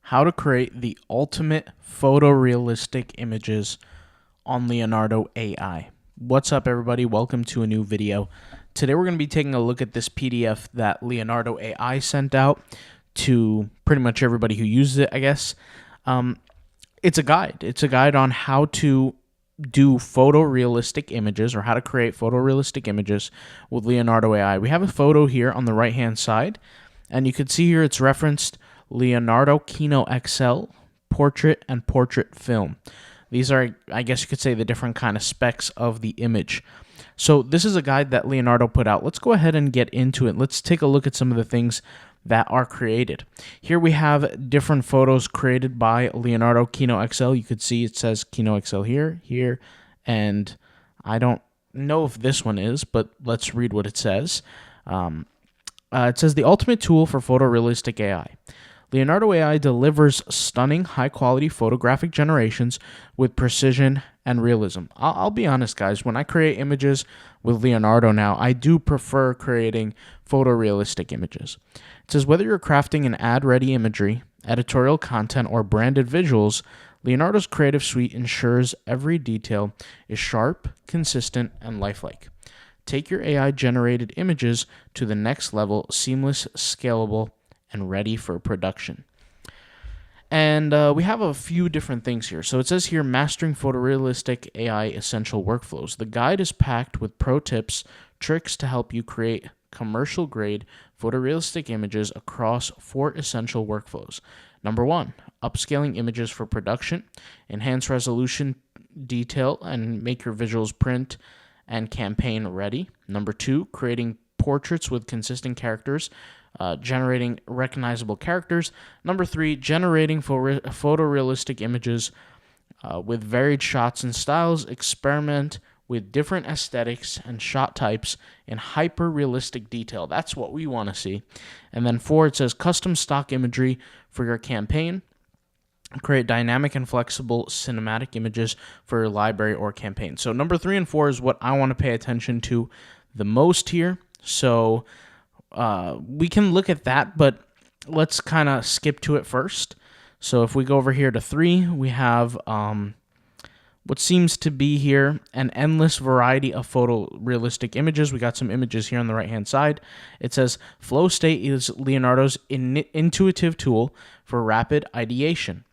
how to create the ultimate photorealistic images on Leonardo AI. What's up, everybody? Welcome to a new video. Today we're going to be taking a look at this PDF that Leonardo AI sent out to pretty much everybody who uses it, I guess. It's a guide. It's a guide on how to do photorealistic images, or how to create photorealistic images with Leonardo AI. We have a photo here on the right-hand side, and you can see here it's referenced Leonardo Kino XL, Portrait, and Portrait Film. These are, I guess you could say, the different kind of specs of the image. So this is a guide that Leonardo put out. Let's go ahead and get into it. Let's take a look at some of the things that are created. Here we have different photos created by Leonardo Kino XL. You could see it says Kino XL here, and I don't know if this one is, but let's read what it says. It says, the ultimate tool for photorealistic AI. Leonardo AI delivers stunning, high-quality photographic generations with precision and realism. I'll be honest, guys. When I create images with Leonardo now, I do prefer creating photorealistic images. It says, whether you're crafting an ad-ready imagery, editorial content, or branded visuals, Leonardo's creative suite ensures every detail is sharp, consistent, and lifelike. Take your AI-generated images to the next level, seamless, scalable, and ready for production. And we have a few different things here. So it says here, mastering photorealistic AI essential workflows. The guide is packed with pro tips, tricks to help you create commercial-grade photorealistic images across 4 essential workflows. Number 1, upscaling images for production. Enhance resolution, detail, and make your visuals print and campaign ready. Number 2, creating portraits with consistent characters, generating recognizable characters. Number 3, generating photorealistic images with varied shots and styles. Experiment with different aesthetics and shot types in hyper-realistic detail. That's what we want to see. And then 4, it says custom stock imagery for your campaign. Create dynamic and flexible cinematic images for your library or campaign. So number 3 and 4 is what I want to pay attention to the most here. So we can look at that, but let's kind of skip to it first. So if we go over here to 3, we have what seems to be here an endless variety of photorealistic images. We got some images here on the right-hand side. It says, Flow State is Leonardo's intuitive tool for rapid ideation,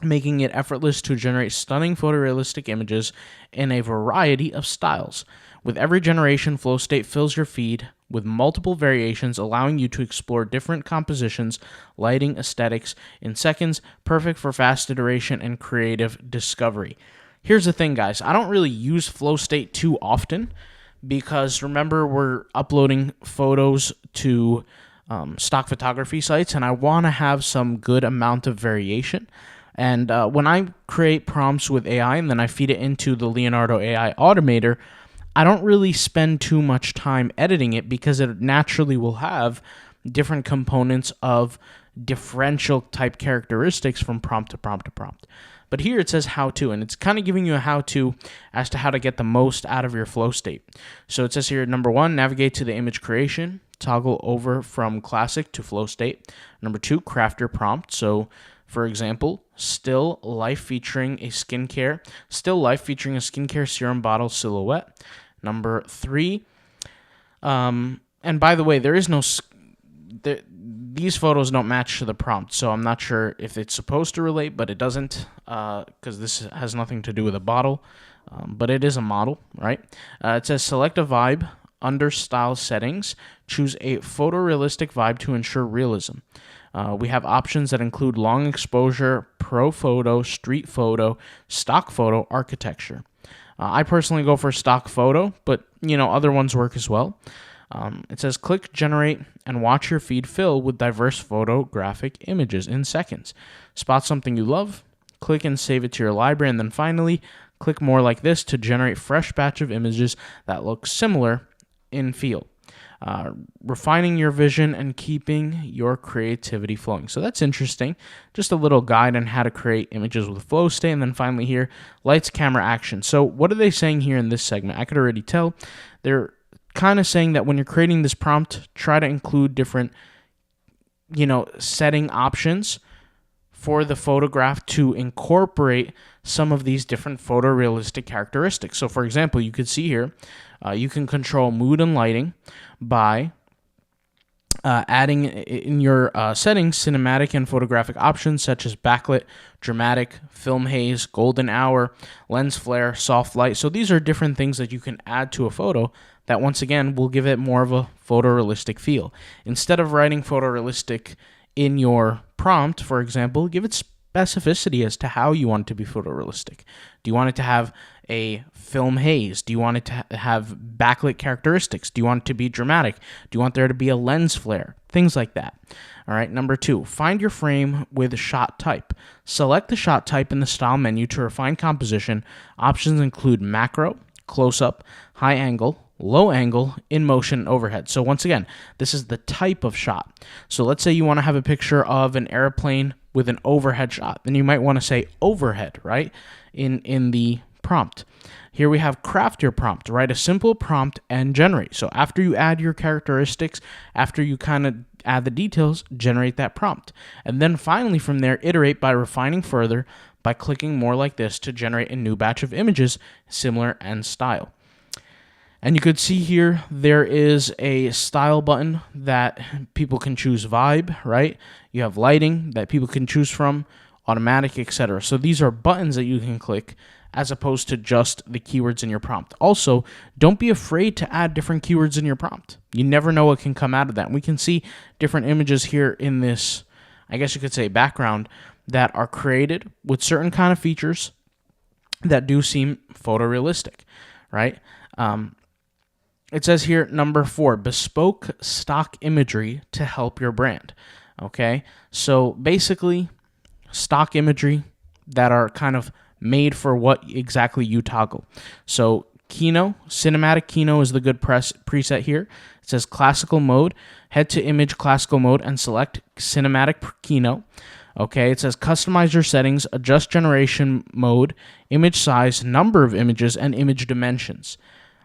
making it effortless to generate stunning photorealistic images in a variety of styles. With every generation, Flow State fills your feed with multiple variations, allowing you to explore different compositions, lighting, aesthetics in seconds, perfect for fast iteration and creative discovery. Here's the thing, guys. I don't really use Flow State too often because, remember, we're uploading photos to stock photography sites, and I want to have some good amount of variation. And when I create prompts with AI and then I feed it into the Leonardo AI Automator, I don't really spend too much time editing it because it naturally will have different components of differential type characteristics from prompt to prompt to prompt. But here it says how to, and it's kind of giving you a how to as to how to get the most out of your flow state. So it says here, number 1, navigate to the image creation, toggle over from classic to flow state. Number 2, craft your prompt. So for example, still life featuring a skincare serum bottle silhouette. Number 3, and by the way, there is no, these photos don't match to the prompt, so I'm not sure if it's supposed to relate, but it doesn't, because this has nothing to do with a bottle, but it is a model, right? It says select a vibe under style settings, choose a photorealistic vibe to ensure realism. We have options that include long exposure, pro photo, street photo, stock photo, architecture. I personally go for stock photo, but other ones work as well. It says click generate and watch your feed fill with diverse photographic images in seconds. Spot something you love, click and save it to your library, and then finally click more like this to generate fresh batch of images that look similar in feel. Refining your vision and keeping your creativity flowing. So that's interesting. Just a little guide on how to create images with flow state. And then finally here, lights, camera, action. So what are they saying here in this segment? I could already tell. They're kind of saying that when you're creating this prompt, try to include different, setting options for the photograph to incorporate some of these different photorealistic characteristics. So for example, you could see here, you can control mood and lighting by adding in your settings cinematic and photographic options such as backlit, dramatic, film haze, golden hour, lens flare, soft light. So these are different things that you can add to a photo that once again will give it more of a photorealistic feel. Instead of writing photorealistic in your prompt, for example, give it specificity as to how you want it to be photorealistic. Do you want it to have a film haze? Do you want it to have backlit characteristics? Do you want it to be dramatic? Do you want there to be a lens flare? Things like that. All right, number 2, find your frame with shot type. Select the shot type in the style menu to refine composition. Options include macro, close-up, high angle, low angle, in motion, overhead. So once again, this is the type of shot. So let's say you want to have a picture of an airplane with an overhead shot. Then you might want to say overhead, right, in the prompt. Here we have craft your prompt. Write a simple prompt and generate. So after you add your characteristics, after you kind of add the details, generate that prompt. And then finally from there, iterate by refining further by clicking more like this to generate a new batch of images similar in style. And you could see here there is a style button that people can choose vibe, right? You have lighting that people can choose from, automatic, etc. So these are buttons that you can click as opposed to just the keywords in your prompt. Also, don't be afraid to add different keywords in your prompt. You never know what can come out of that. We can see different images here in this, I guess you could say, background that are created with certain kind of features that do seem photorealistic, right? It says here, number 4, bespoke stock imagery to help your brand. Okay, so basically, stock imagery that are kind of made for what exactly you toggle. So Kino, cinematic Kino is the good preset here. It says classical mode, head to image classical mode and select cinematic Kino. Okay, it says customize your settings, adjust generation mode, image size, number of images, and image dimensions.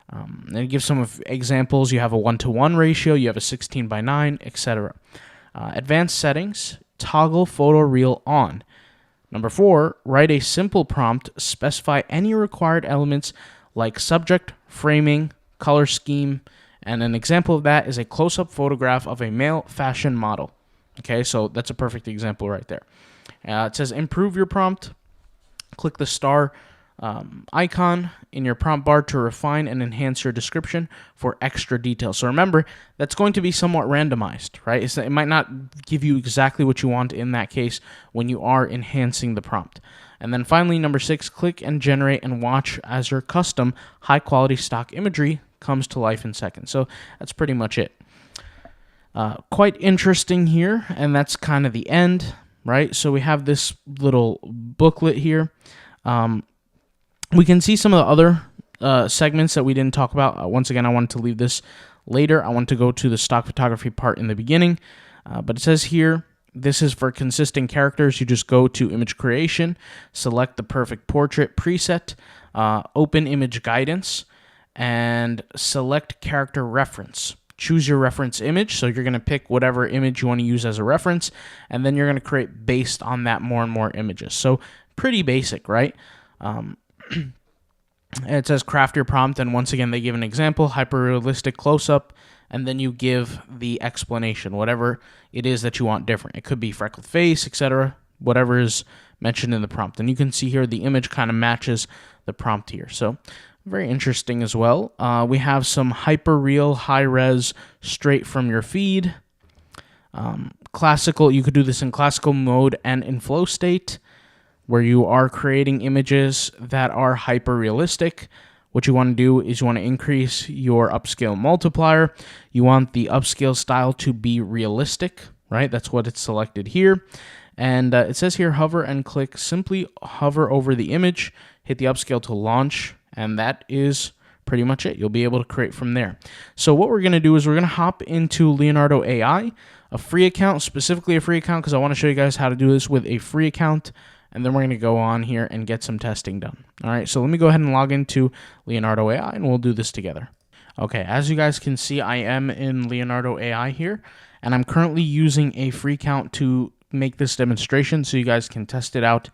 And it gives some examples. You have a 1:1 ratio, you have a 16:9, etc. Advanced settings, toggle photo reel on. Number 4, write a simple prompt, specify any required elements like subject, framing, color scheme, and an example of that is a close-up photograph of a male fashion model. Okay, so that's a perfect example right there. It says improve your prompt. Click the star icon in your prompt bar to refine and enhance your description for extra detail. So remember, that's going to be somewhat randomized, right? It might not give you exactly what you want in that case when you are enhancing the prompt. And then finally, number 6, click and generate and watch as your custom high-quality stock imagery comes to life in seconds. So that's pretty much it. Quite interesting here, and that's kind of the end, right? So we have this little booklet here. We can see some of the other segments that we didn't talk about. Once again, I wanted to leave this later. I want to go to the stock photography part in the beginning. But it says here, this is for consistent characters. You just go to image creation, select the perfect portrait preset, open image guidance, and select character reference. Choose your reference image. So you're going to pick whatever image you want to use as a reference, and then you're going to create based on that more and more images. So pretty basic, right? It says craft your prompt, and once again they give an example, hyper-realistic close-up, and then you give the explanation, whatever it is that you want different. It could be freckled face, etc., whatever is mentioned in the prompt. And you can see here the image kind of matches the prompt here. So very interesting as well. We have some hyper-real, high-res, straight from your feed. Classical, you could do this in classical mode and in flow state, where you are creating images that are hyper-realistic. What you want to do is you want to increase your upscale multiplier. You want the upscale style to be realistic, right? That's what it's selected here. And it says here, hover and click. Simply hover over the image, hit the upscale to launch, and that is pretty much it. You'll be able to create from there. So what we're going to do is we're going to hop into Leonardo AI, a free account, specifically a free account, because I want to show you guys how to do this with a free account. And then we're going to go on here and get some testing done. All right, so let me go ahead and log into Leonardo AI, and we'll do this together. Okay, as you guys can see, I am in Leonardo AI here, and I'm currently using a free account to make this demonstration so you guys can test it out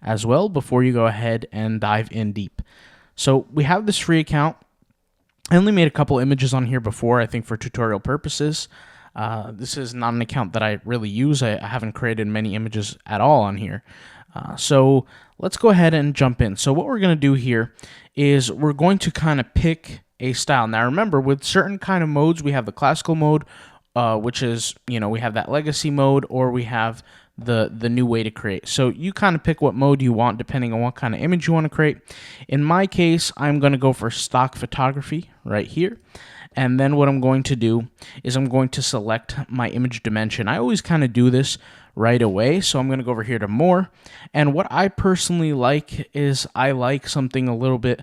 as well before you go ahead and dive in deep. So we have this free account. I only made a couple images on here before, I think for tutorial purposes. This is not an account that I really use. I haven't created many images at all on here. So let's go ahead and jump in. So what we're going to do here is we're going to kind of pick a style. Now remember, with certain kind of modes, we have the classical mode, which is, we have that legacy mode, or we have the new way to create. So you kind of pick what mode you want depending on what kind of image you want to create. In my case, I'm going to go for stock photography right here. And then what I'm going to do is I'm going to select my image dimension. I always kind of do this right away. So I'm going to go over here to more. And what I personally like is I like something a little bit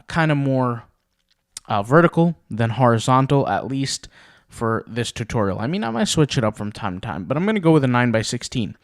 kind of more vertical than horizontal, at least for this tutorial. I mean, I might switch it up from time to time, but I'm going to go with a 9:16.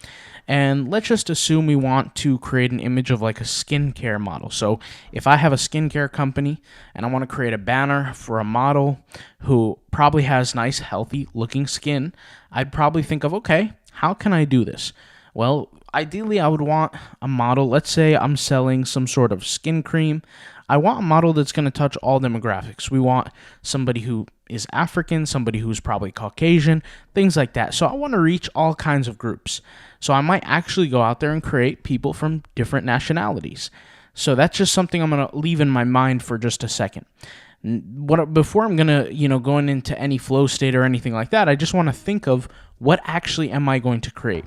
And let's just assume we want to create an image of like a skincare model. So if I have a skincare company and I want to create a banner for a model who probably has nice, healthy looking skin, I'd probably think of, okay, how can I do this? Well, ideally, I would want a model. Let's say I'm selling some sort of skin cream. I want a model that's going to touch all demographics. We want somebody who is African, somebody who's probably Caucasian, things like that. So I want to reach all kinds of groups. So I might actually go out there and create people from different nationalities. So that's just something I'm going to leave in my mind for just a second. Before I'm going to, going into any flow state or anything like that, I just want to think of what actually am I going to create.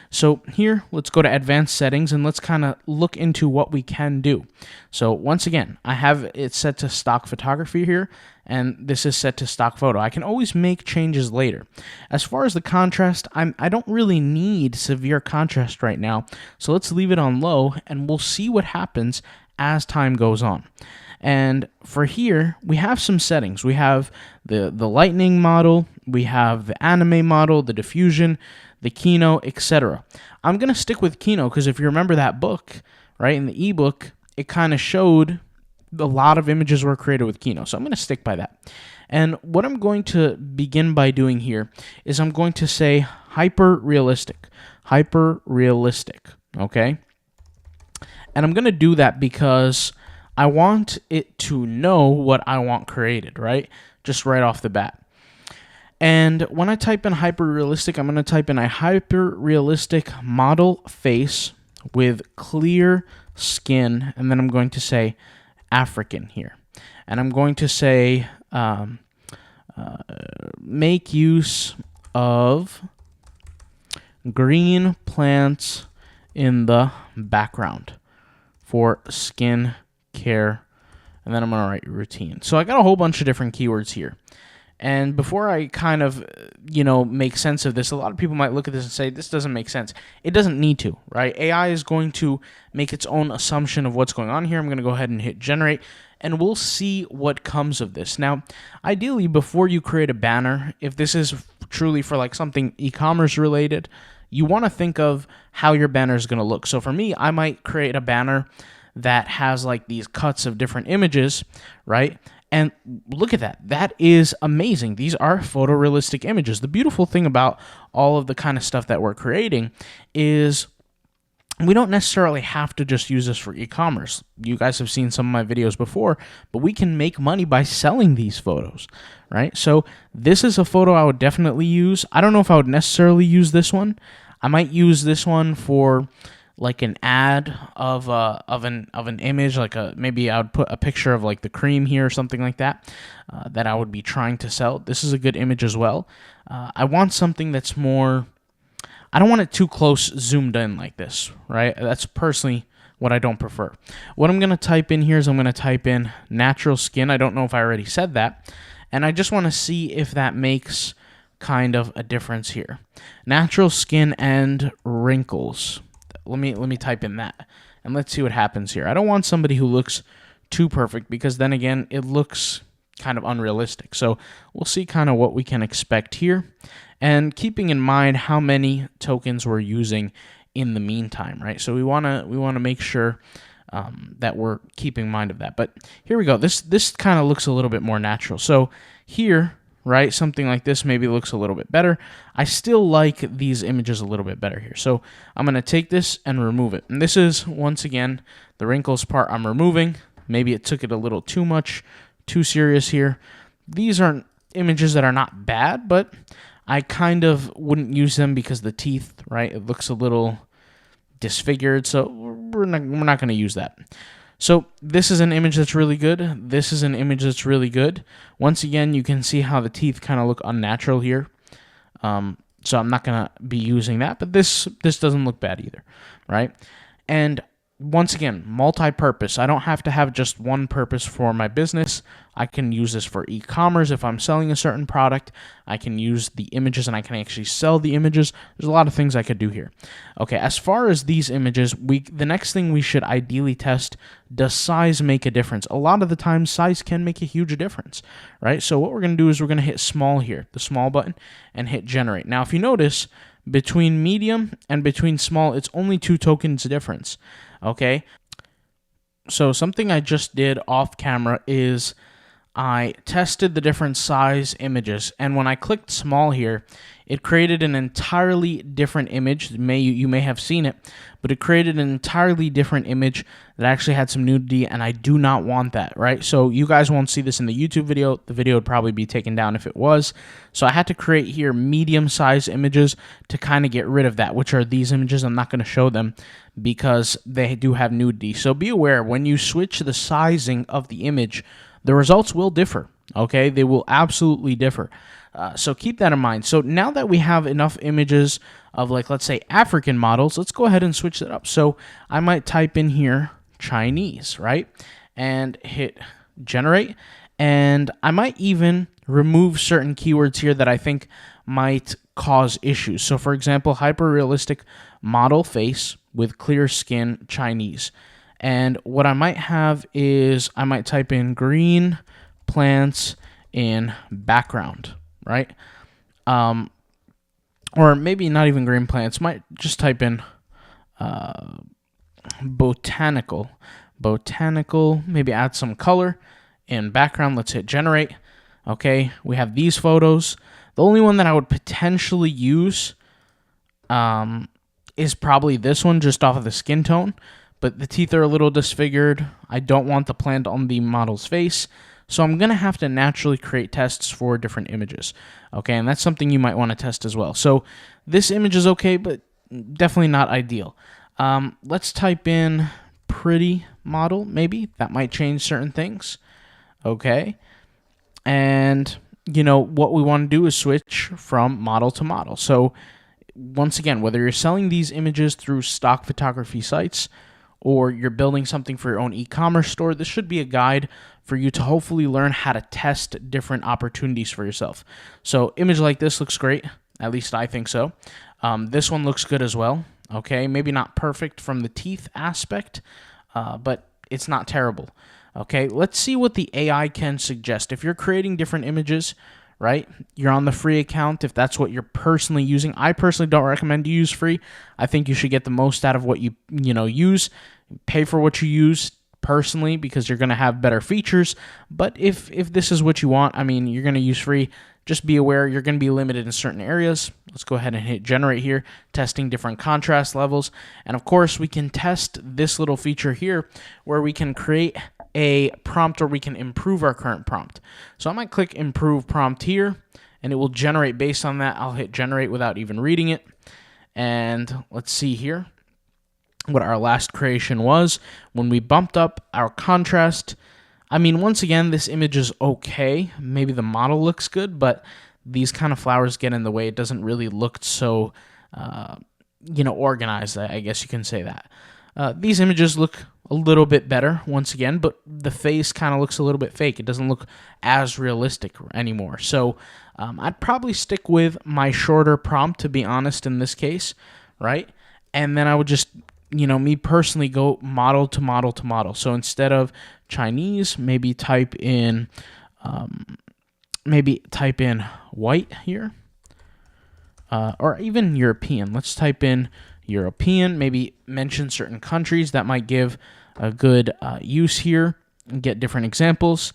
So here, let's go to advanced settings and let's kind of look into what we can do. So once again, I have it set to stock photography here, and this is set to stock photo. I can always make changes later. As far as the contrast, I don't really need severe contrast right now. So let's leave it on low and we'll see what happens as time goes on. And for here, we have some settings. We have the lightning model, we have the anime model, the diffusion, the Kino, etc. I'm going to stick with Kino because if you remember that book, right, in the ebook, it kind of showed a lot of images were created with Kino. So I'm going to stick by that. And what I'm going to begin by doing here is I'm going to say hyper realistic, okay? And I'm going to do that because I want it to know what I want created, right? Just right off the bat. And when I type in hyper-realistic, I'm going to type in a hyper-realistic model face with clear skin, and then I'm going to say African here. And I'm going to say make use of green plants in the background for skin care, and then I'm going to write routine. So I got a whole bunch of different keywords here. And before I kind of, make sense of this, a lot of people might look at this and say, this doesn't make sense. It doesn't need to, right? AI is going to make its own assumption of what's going on here. I'm going to go ahead and hit generate, and we'll see what comes of this. Now, ideally, before you create a banner, if this is truly for like something e-commerce related, you want to think of how your banner is going to look. So for me, I might create a banner that has like these cuts of different images, right? And look at that. That is amazing. These are photorealistic images. The beautiful thing about all of the kind of stuff that we're creating is we don't necessarily have to just use this for e-commerce. You guys have seen some of my videos before, but we can make money by selling these photos, right? So this is a photo I would definitely use. I don't know if I would necessarily use this one. I might use this one for like an ad of an image, like maybe I would put a picture of like the cream here or something like that that I would be trying to sell. This is a good image as well. I want something that's more, I don't want it too close zoomed in like this, right? That's personally what I don't prefer. What I'm going to type in here is I'm going to type in natural skin. I don't know if I already said that. And I just want to see if that makes kind of a difference here. Natural skin and wrinkles. Let me type in that, and let's see what happens here. I don't want somebody who looks too perfect because then again, it looks kind of unrealistic. So we'll see kind of what we can expect here, and keeping in mind how many tokens we're using in the meantime, right? So we want to make sure that we're keeping mind of that. But here we go. This kind of looks a little bit more natural. So here, right? Something like this maybe looks a little bit better. I still like these images a little bit better here. So I'm going to take this and remove it. And this is, once again, the wrinkles part I'm removing. Maybe it took it a little too much, too serious here. These are images that are not bad, but I kind of wouldn't use them because the teeth, right? It looks a little disfigured, so we're not going to use that. So this is an image that's really good. This is an image that's really good. Once again, you can see how the teeth kind of look unnatural here. So I'm not going to be using that, but this doesn't look bad either, right? And once again, multi-purpose. I don't have to have just one purpose for my business. I can use this for e-commerce if I'm selling a certain product. I can use the images and I can actually sell the images. There's a lot of things I could do here. Okay, as far as these images, the next thing we should ideally test, does size make a difference? A lot of the time, size can make a huge difference, right? So what we're going to do is we're going to hit small here, the small button, and hit generate. Now, if you notice, between medium and between small, it's only 2 tokens difference. Okay, so something I just did off camera is I tested the different size images, and when I clicked small here, it created an entirely different image. You may have seen it, but it created an entirely different image that actually had some nudity, and I do not want that, right? So you guys won't see this in the YouTube video. The video would probably be taken down if it was. So I had to create here medium-sized images to kind of get rid of that, which are these images. I'm not going to show them because they do have nudity. So be aware, when you switch the sizing of the image, the results will differ, okay? They will absolutely differ. So keep that in mind. So now that we have enough images of, like, let's say African models, let's go ahead and switch it up. So I might type in here Chinese, right? And hit generate. And I might even remove certain keywords here that I think might cause issues. So for example, hyper-realistic model face with clear skin Chinese. And what I might have is I might type in green plants in background, right? Or maybe not even green plants. Might just type in botanical. Maybe add some color in background. Let's hit generate. Okay, we have these photos. The only one that I would potentially use is probably this one, just off of the skin tone. But the teeth are a little disfigured. I don't want the plant on the model's face. So I'm going to have to naturally create tests for different images. Okay, and that's something you might want to test as well. So this image is okay, but definitely not ideal. Let's type in pretty model, maybe. That might change certain things. Okay. And, you know, what we want to do is switch from model to model. So once again, whether you're selling these images through stock photography sites or you're building something for your own e-commerce store, this should be a guide for you to hopefully learn how to test different opportunities for yourself. So image like this looks great. At least I think so. This one looks good as well. Okay, maybe not perfect from the teeth aspect, but it's not terrible. Okay, let's see what the AI can suggest. If you're creating different images, right, you're on the free account, if that's what you're personally using. I personally don't recommend you use free. I think you should get the most out of what you use. Pay for what you use personally because you're going to have better features. But if this is what you want, I mean, you're going to use free. Just be aware you're going to be limited in certain areas. Let's go ahead and hit generate here, testing different contrast levels. And of course, we can test this little feature here where we can create a prompt or we can improve our current prompt. So I might click improve prompt here and it will generate based on that. I'll hit generate without even reading it. And let's see here what our last creation was. When we bumped up our contrast, I mean, once again, this image is okay. Maybe the model looks good, but these kind of flowers get in the way. It doesn't really look so, organized, I guess you can say that. These images look a little bit better, once again, but the face kind of looks a little bit fake. It doesn't look as realistic anymore. So I'd probably stick with my shorter prompt, to be honest, in this case, right? And then I would just, me personally go model to model to model. So instead of Chinese, maybe type in white here, or even European. Let's type in European, maybe mention certain countries that might give a good use here and get different examples.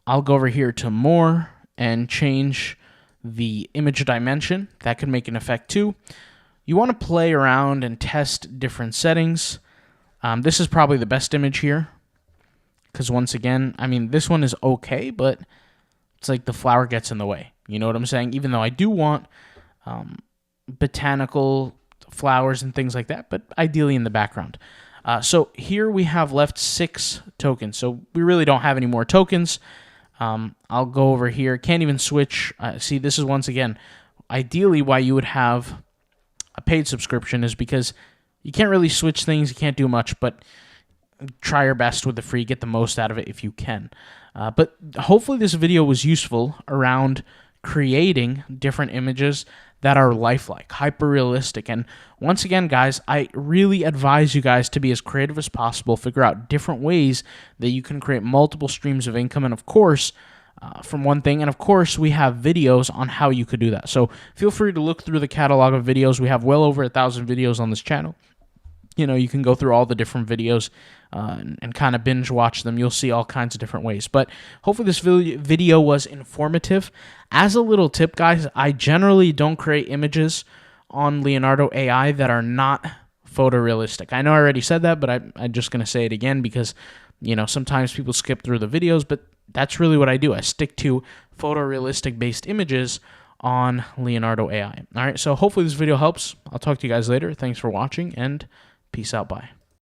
I'll go over here to more and change the image dimension. That could make an effect too. You want to play around and test different settings. This is probably the best image here because once again, I mean, this one is okay, but it's like the flower gets in the way. You know what I'm saying? Even though I do want botanical flowers and things like that, but ideally in the background. So here we have left 6 tokens. So we really don't have any more tokens. I'll go over here. Can't even switch. See, this is once again, ideally why you would have a paid subscription is because you can't really switch things. You can't do much, but try your best with the free. Get the most out of it if you can. But hopefully this video was useful around creating different images that are lifelike, hyper-realistic. And once again, guys, I really advise you guys to be as creative as possible, figure out different ways that you can create multiple streams of income, and of course, from one thing, and of course, we have videos on how you could do that. So feel free to look through the catalog of videos. We have well over 1,000 videos on this channel. You know, you can go through all the different videos and kind of binge watch them. You'll see all kinds of different ways. But hopefully this video was informative. As a little tip, guys, I generally don't create images on Leonardo AI that are not photorealistic. I know I already said that, but I'm just going to say it again because, you know, sometimes people skip through the videos, but that's really what I do. I stick to photorealistic-based images on Leonardo AI. All right, so hopefully this video helps. I'll talk to you guys later. Thanks for watching, and peace out. Bye.